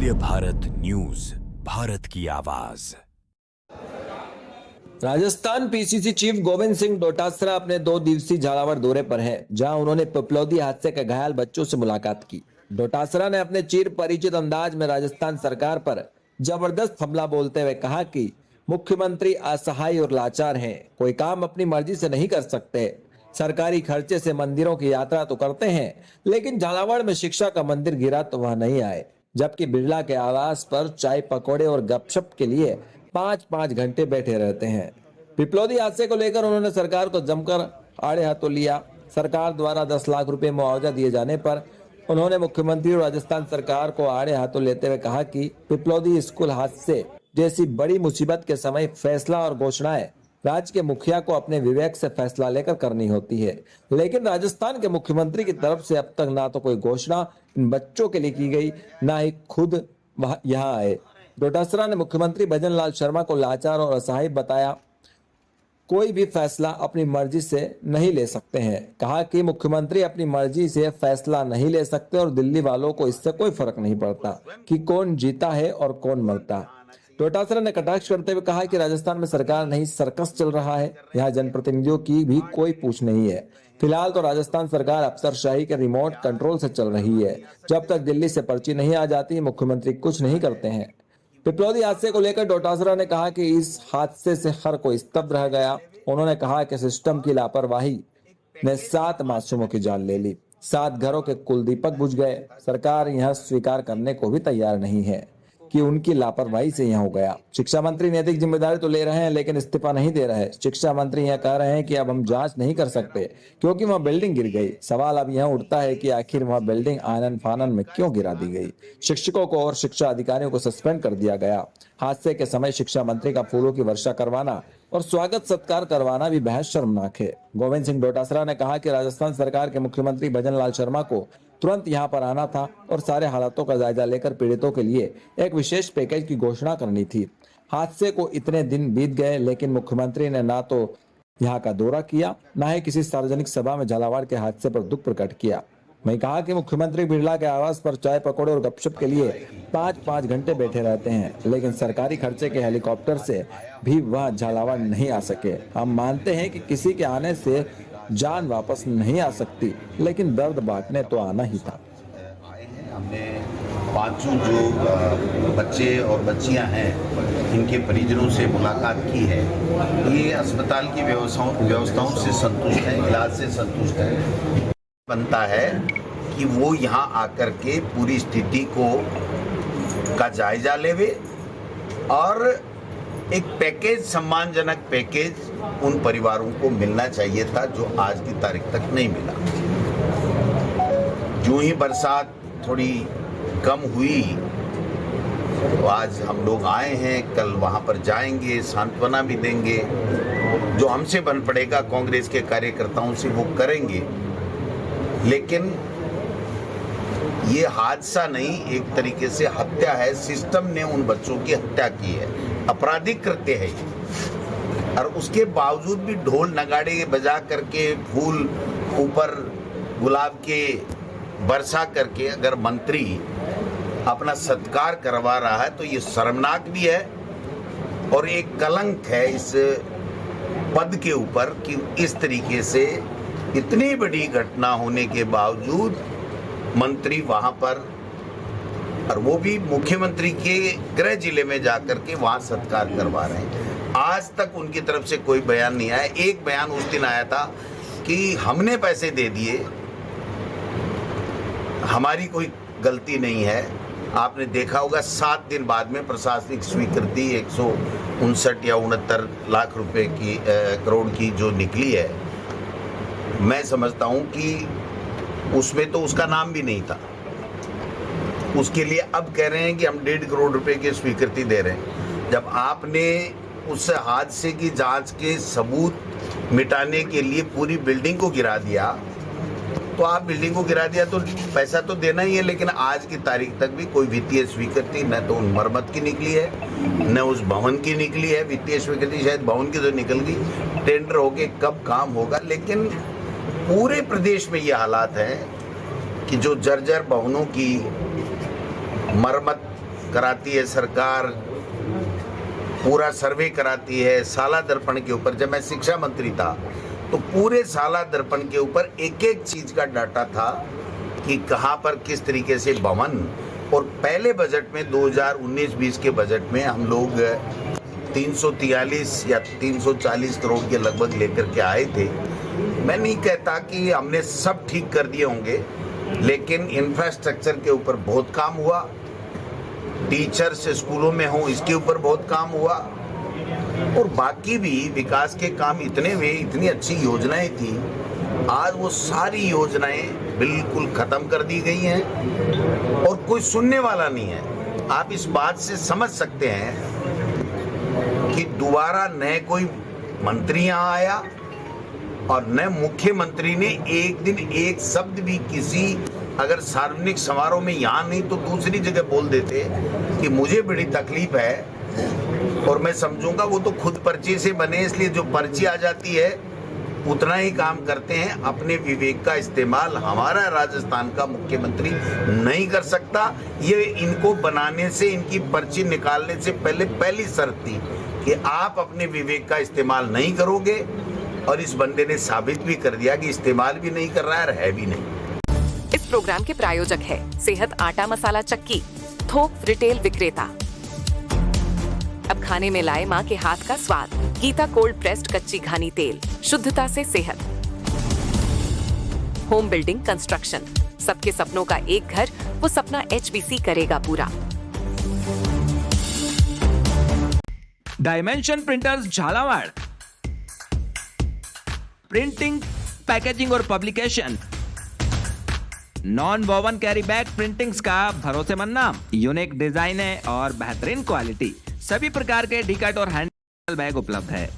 अमूल्य भारत न्यूज, भारत की आवाज। राजस्थान पीसीसी चीफ गोविंद सिंह डोटासरा अपने 2 दिवसीय झालावाड़ दौरे पर हैं, जहां उन्होंने पिपलौदी हादसे के घायल बच्चों से मुलाकात की। डोटासरा ने अपने चिर परिचित अंदाज में राजस्थान सरकार पर जबरदस्त हमला बोलते हुए कहा कि मुख्यमंत्री असहाय और लाचार हैं, कोई काम अपनी मर्जी से नहीं कर सकते। सरकारी खर्चे से मंदिरों की यात्रा तो करते हैं, लेकिन झालावाड़ में शिक्षा का मंदिर गिरा तो वहां नहीं आए, जबकि बिरला के आवास पर चाय पकौड़े और गपशप के लिए 5-5 घंटे बैठे रहते हैं। पिपलौदी हादसे को लेकर उन्होंने सरकार को जमकर आड़े हाथों लिया। सरकार द्वारा 10 लाख रुपए मुआवजा दिए जाने पर उन्होंने मुख्यमंत्री और राजस्थान सरकार को आड़े हाथों लेते हुए कहा कि पिपलौदी स्कूल हादसे जैसी बड़ी मुसीबत के समय फैसला और घोषणाएं राज्य के मुखिया को अपने विवेक से फैसला लेकर करनी होती है, लेकिन राजस्थान के मुख्यमंत्री की तरफ से अब तक ना तो कोई घोषणा इन बच्चों के लिए की गई, ना ही खुद यहाँ आए। डोटासरा ने मुख्यमंत्री भजन लाल शर्मा को लाचार और असहाय बताया, कोई भी फैसला अपनी मर्जी से नहीं ले सकते हैं। कहा कि मुख्यमंत्री अपनी मर्जी से फैसला नहीं ले सकते और दिल्ली वालों को इससे कोई फर्क नहीं पड़ता कि कौन जीता है और कौन मरता। डोटासरा ने कटाक्ष करते हुए कहा कि राजस्थान में सरकार नहीं सर्कस चल रहा है, यहाँ जनप्रतिनिधियों की भी कोई पूछ नहीं है। फिलहाल तो राजस्थान सरकार अफसरशाही के रिमोट कंट्रोल से चल रही है। जब तक दिल्ली से पर्ची नहीं आ जाती, मुख्यमंत्री कुछ नहीं करते हैं। पिपलौदी हादसे को लेकर डोटासरा ने कहा कि इस हादसे से हर कोई स्तब्ध रह गया। उन्होंने कहा कि सिस्टम की लापरवाही ने 7 मासूमों की जान ले ली, 7 घरों के कुल दीपक बुझ गए। सरकार यह स्वीकार करने को भी तैयार नहीं है कि उनकी लापरवाही से यह हो गया। शिक्षा मंत्री नैतिक जिम्मेदारी तो ले रहे हैं, लेकिन इस्तीफा नहीं दे रहे। शिक्षा मंत्री यह कह रहे हैं कि अब हम जांच नहीं कर सकते क्योंकि वह बिल्डिंग गिर गई। सवाल अब यह उठता है कि आखिर वह बिल्डिंग आनन फानन में क्यों गिरा दी गई। शिक्षकों को और शिक्षा अधिकारियों को सस्पेंड कर दिया गया। हादसे के समय शिक्षा मंत्री का फूलों की वर्षा करवाना और स्वागत सत्कार करवाना भी बेहद शर्मनाक है। गोविंद सिंह डोटासरा ने कहा कि राजस्थान सरकार के मुख्यमंत्री भजन लाल शर्मा को तुरंत यहां पर आना था और सारे हालातों का जायजा लेकर पीड़ितों के लिए एक विशेष पैकेज की घोषणा करनी थी। हादसे को इतने दिन बीत गए, लेकिन मुख्यमंत्री ने ना तो यहां का दौरा किया, ना ही किसी सार्वजनिक सभा में झालावाड़ के हादसे पर दुख प्रकट किया। मैं कहा कि मुख्यमंत्री बिरला के आवास पर चाय पकौड़े और गपशप के लिए 5-5 घंटे बैठे रहते हैं, लेकिन सरकारी खर्चे के हेलीकॉप्टर से भी वह झालावाड़ नहीं आ सके। हम मानते हैं कि किसी के आने से जान वापस नहीं आ सकती, लेकिन दर्द बांटने तो आना ही था। हमने 5 जो बच्चे और बच्चियां हैं, इनके परिजनों से मुलाकात की है। ये अस्पताल की व्यवस्थाओं से संतुष्ट हैं, इलाज से संतुष्ट हैं। बनता है कि वो यहाँ आकर के पूरी स्थिति का जायजा लेवे और एक पैकेज, सम्मानजनक पैकेज उन परिवारों को मिलना चाहिए था, जो आज की तारीख तक नहीं मिला। जो ही बरसात थोड़ी कम हुई तो आज हम लोग आए हैं, कल वहां पर जाएंगे, सांत्वना भी देंगे। जो हमसे बन पड़ेगा कांग्रेस के कार्यकर्ताओं से वो करेंगे, लेकिन ये हादसा नहीं, एक तरीके से हत्या है। सिस्टम ने उन बच्चों की हत्या की है, आपराधिक कृत्य है ये। और उसके बावजूद भी ढोल नगाड़े बजा करके, फूल ऊपर गुलाब के बरसा करके अगर मंत्री अपना सत्कार करवा रहा है तो ये शर्मनाक भी है और एक कलंक है इस पद के ऊपर कि इस तरीके से इतनी बड़ी घटना होने के बावजूद मंत्री वहां पर, और वो भी मुख्यमंत्री के गृह जिले में जाकर के वहां सत्कार करवा रहे हैं। आज तक उनकी तरफ से कोई बयान नहीं आया। एक बयान उस दिन आया था कि हमने पैसे दे दिए, हमारी कोई गलती नहीं है। आपने देखा होगा 7 दिन बाद में प्रशासनिक स्वीकृति 159 या 69 लाख रुपए की करोड़ की जो निकली है, मैं समझता हूं कि उसमें तो उसका नाम भी नहीं था। उसके लिए अब कह रहे हैं कि हम 1.5 करोड़ रुपए की स्वीकृति दे रहे हैं। जब आपने उस हादसे की जांच के सबूत मिटाने के लिए पूरी बिल्डिंग को गिरा दिया, तो आप बिल्डिंग को गिरा दिया तो पैसा तो देना ही है, लेकिन आज की तारीख तक भी कोई वित्तीय स्वीकृति न तो उन मरम्मत की निकली है, न उस भवन की निकली है। वित्तीय स्वीकृति शायद भवन की तो निकल गई, टेंडर होके कब काम होगा। लेकिन पूरे प्रदेश में ये हालात हैं कि जो जर्जर भवनों की मरम्मत कराती है सरकार, पूरा सर्वे कराती है साला दर्पण के ऊपर। जब मैं शिक्षा मंत्री था तो पूरे साला दर्पण के ऊपर एक एक चीज का डाटा था कि कहाँ पर किस तरीके से भवन। और पहले बजट में 2019-20 के बजट में हम लोग 343 या 340 करोड़ के लगभग लेकर के आए थे। मैं नहीं कहता कि हमने सब ठीक कर दिए होंगे, लेकिन इंफ्रास्ट्रक्चर के ऊपर बहुत काम हुआ, टीचर्स स्कूलों में हों इसके ऊपर बहुत काम हुआ, और बाकी भी विकास के काम इतने हुए, इतनी अच्छी योजनाएं थी, आज वो सारी योजनाएं बिल्कुल खत्म कर दी गई हैं और कोई सुनने वाला नहीं है। आप इस बात से समझ सकते हैं कि दोबारा नए कोई मंत्री यहाँ आया और नए मुख्यमंत्री ने एक दिन एक शब्द भी किसी अगर सार्वजनिक समारोह में यहाँ नहीं तो दूसरी जगह बोल देते कि मुझे बड़ी तकलीफ है और मैं समझूंगा वो तो खुद पर्ची से बने, इसलिए जो पर्ची आ जाती है उतना ही काम करते हैं। अपने विवेक का इस्तेमाल हमारा राजस्थान का मुख्यमंत्री नहीं कर सकता। ये इनको बनाने से, इनकी पर्ची निकालने से पहले पहली शर्त थी कि आप अपने विवेक का इस्तेमाल नहीं करोगे, और इस बंदे ने साबित भी कर दिया कि इस्तेमाल भी नहीं कर रहा है और है भी नहीं। इस प्रोग्राम के प्रायोजक है सेहत आटा मसाला चक्की, थोक रिटेल विक्रेता। अब खाने में लाए माँ के हाथ का स्वाद, गीता कोल्ड प्रेस्ड कच्ची घानी तेल, शुद्धता से सेहत। होम बिल्डिंग कंस्ट्रक्शन, सबके सपनों का एक घर, वो सपना HBC करेगा पूरा। Dimension printers Jhalawar, printing, packaging और publication, non woven carry bag printings का भरोसेमंद नाम, यूनिक डिजाइन और बेहतरीन क्वालिटी, सभी प्रकार के डी कट और हैंड बैग उपलब्ध है।